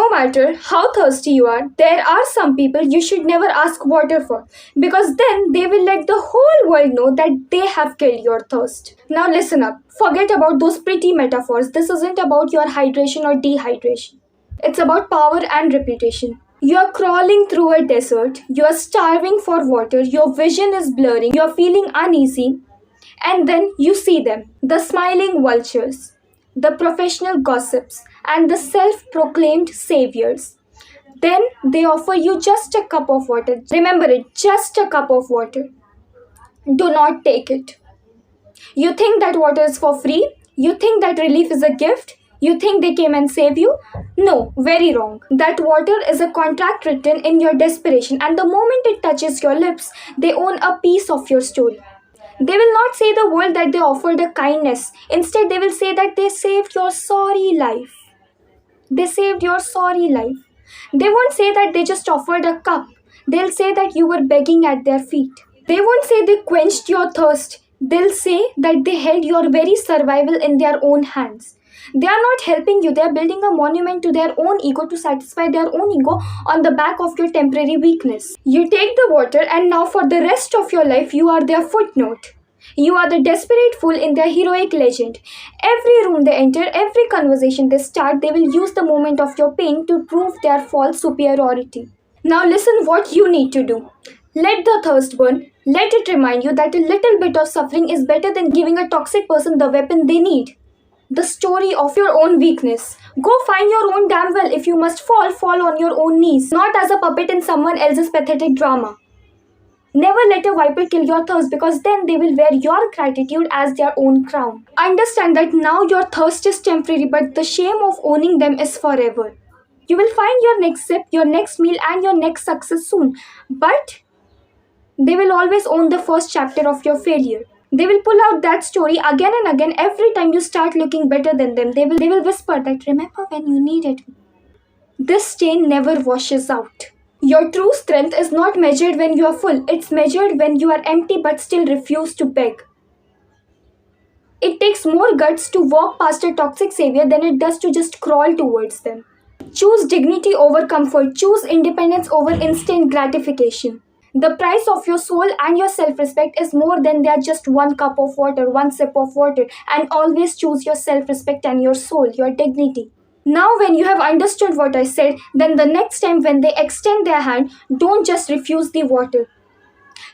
No matter how thirsty you are, there are some people you should never ask water for because then they will let the whole world know that they have killed your thirst. Now listen up. Forget about those pretty metaphors. This isn't about your hydration or dehydration. It's about power and reputation. You are crawling through a desert, you are starving for water, your vision is blurring, you are feeling uneasy, and then you see them, the smiling vultures, the professional gossips, and the self proclaimed saviors. Then they offer you just a cup of water. Remember it, just a cup of water. Do not take it. You think that water is for free? You think that relief is a gift? You think they came and saved you? No, very wrong. That water is a contract written in your desperation, and the moment it touches your lips, they own a piece of your story. They will not say the world that they offered a kindness. Instead, they will say that they saved your sorry life. They saved your sorry life. They won't say that they just offered a cup. They'll say that you were begging at their feet. They won't say they quenched your thirst. They'll say that they held your very survival in their own hands. They are not helping you. They are building a monument to their own ego to satisfy their own ego on the back of your temporary weakness. You take the water and now for the rest of your life you are their footnote. You are the desperate fool in their heroic legend. Every room they enter, every conversation they start, they will use the moment of your pain to prove their false superiority. Now listen what you need to do. Let the thirst burn. Let it remind you that a little bit of suffering is better than giving a toxic person the weapon they need. The story of your own weakness. Go find your own damn well. If you must fall, fall on your own knees, not as a puppet in someone else's pathetic drama. Never let a viper kill your thirst because then they will wear your gratitude as their own crown. Understand that now your thirst is temporary, but the shame of owning them is forever. You will find your next sip, your next meal, and your next success soon. But they will always own the first chapter of your failure. They will pull out that story again and again every time you start looking better than them. They will whisper that remember when you needed me. This stain never washes out. Your true strength is not measured when you are full. It's measured when you are empty but still refuse to beg. It takes more guts to walk past a toxic savior than it does to just crawl towards them. Choose dignity over comfort. Choose independence over instant gratification. The price of your soul and your self-respect is more than their just one cup of water, one sip of water, and always choose your self-respect and your soul, your dignity. Now when you have understood what I said, then the next time when they extend their hand, don't just refuse the water.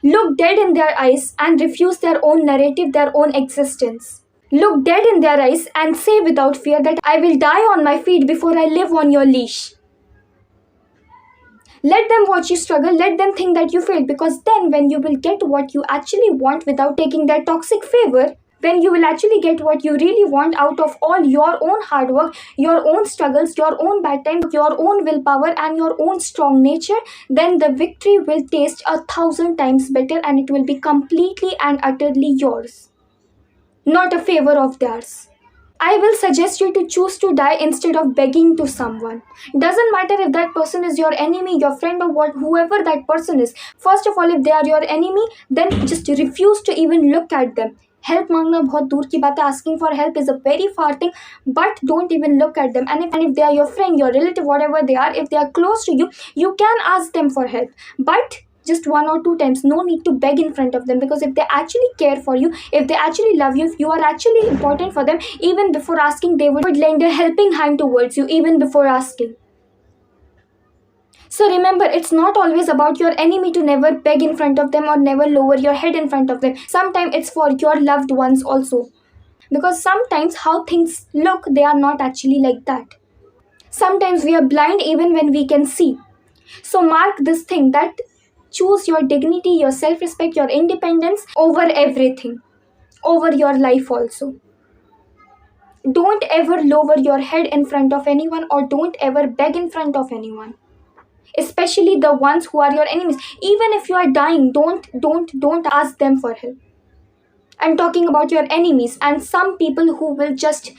Look dead in their eyes and refuse their own narrative, their own existence. Look dead in their eyes and say without fear that I will die on my feet before I live on your leash. Let them watch you struggle, let them think that you failed, because then when you will get what you actually want without taking their toxic favor, when you will actually get what you really want out of all your own hard work, your own struggles, your own bad times, your own willpower and your own strong nature, then the victory will taste 1,000 times better and it will be completely and utterly yours, not a favor of theirs. I will suggest you to choose to die instead of begging to someone. Doesn't matter if that person is your enemy, your friend or whoever that person is. First of all, if they are your enemy, then just refuse to even look at them. Help मांगना बहुत दूर की बात है. Asking for help is a very far thing, but don't even look at them. And if they are your friend, your relative, whatever they are, if they are close to you, you can ask them for help. But just 1 or 2 times. No need to beg in front of them, because if they actually care for you, if they actually love you, if you are actually important for them, even before asking, they would lend a helping hand towards you, even before asking. So remember, it's not always about your enemy to never beg in front of them or never lower your head in front of them. Sometimes it's for your loved ones also. Because sometimes how things look, they are not actually like that. Sometimes we are blind even when we can see. So mark this thing, that choose your dignity, your self-respect, your independence over everything, over your life also. Don't ever lower your head in front of anyone, or don't ever beg in front of anyone, especially the ones who are your enemies. Even if you are dying, don't ask them for help. I'm talking about your enemies and some people who will just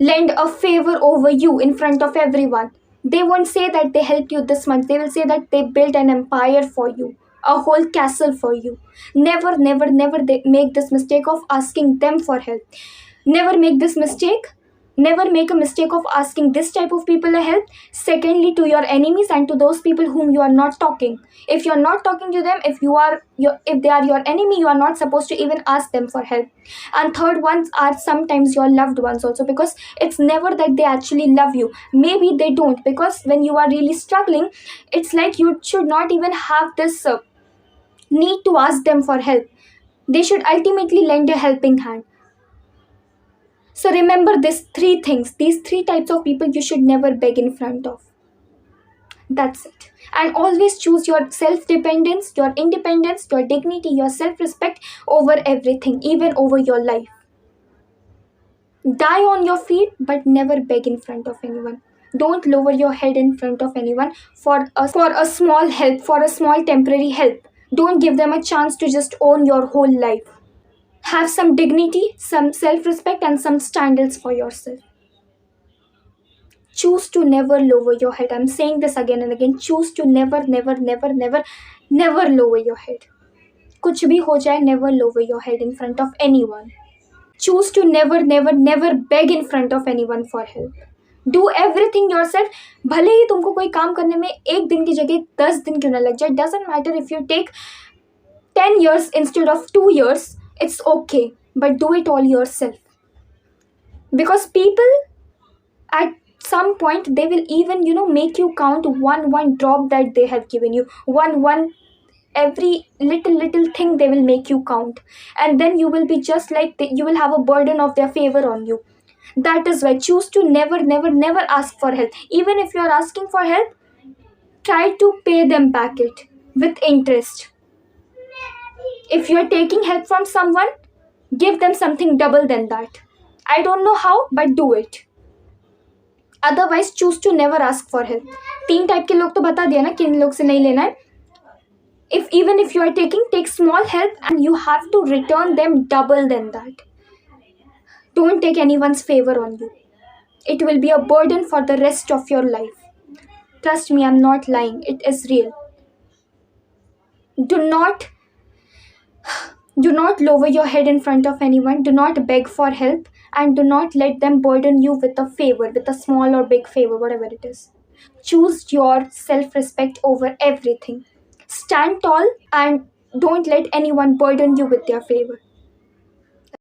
lend a favor over you in front of everyone. They won't say that they helped you this much. They will say that they built an empire for you, a whole castle for you. Never make this mistake of asking them for help. Never make this mistake Never make a mistake of asking this type of people a help. Secondly, to your enemies and to those people whom you are not talking. If you're not talking to them, if they are your enemy, you are not supposed to even ask them for help. And third ones are sometimes your loved ones also, because it's never that they actually love you. Maybe they don't, because when you are really struggling, it's like you should not even have this need to ask them for help. They should ultimately lend a helping hand. So remember these three things, these three types of people you should never beg in front of. That's it. And always choose your self dependence, your independence, your dignity, your self respect over everything, even over your life. Die on your feet, but never beg in front of anyone. Don't lower your head in front of anyone for a small help, for a small temporary help. Don't give them a chance to just own your whole life. Have some dignity, some self respect, and some standards for yourself. Choose to never lower your head. I'm saying this again and again. Choose to never, never, never, never, never lower your head. कुछ भी हो जाए, never lower your head in front of anyone. Choose to never, never, never beg in front of anyone for help. Do everything yourself. भले ही तुमको कोई काम करने में एक दिन की जगह 10 दिन क्यों ना लग जाए. Doesn't matter if you take 10 years instead of 2 years. It's okay. But do it all yourself. Because people at some point they will even make you count one drop that they have given you, one every little thing they will make you count, and then you will be just like you will have a burden of their favor on you. That is why choose to never, never, never ask for help. Even if you are asking for help, try to pay them back it with interest. If you are taking help from someone, give them something double than that. I don't know how, but do it. Otherwise choose to never ask for help. 3 type के लोग तो बता दिया ना किन लोग से नहीं लेना है. If even if you are taking, take small help and you have to return them double than that. Don't take anyone's favor on you. It will be a burden for the rest of your life. Trust me, I'm not lying. It is real. Do not lower your head in front of anyone. Do not beg for help. And do not let them burden you with a favor, with a small or big favor, whatever it is. Choose your self-respect over everything. Stand tall and don't let anyone burden you with their favor.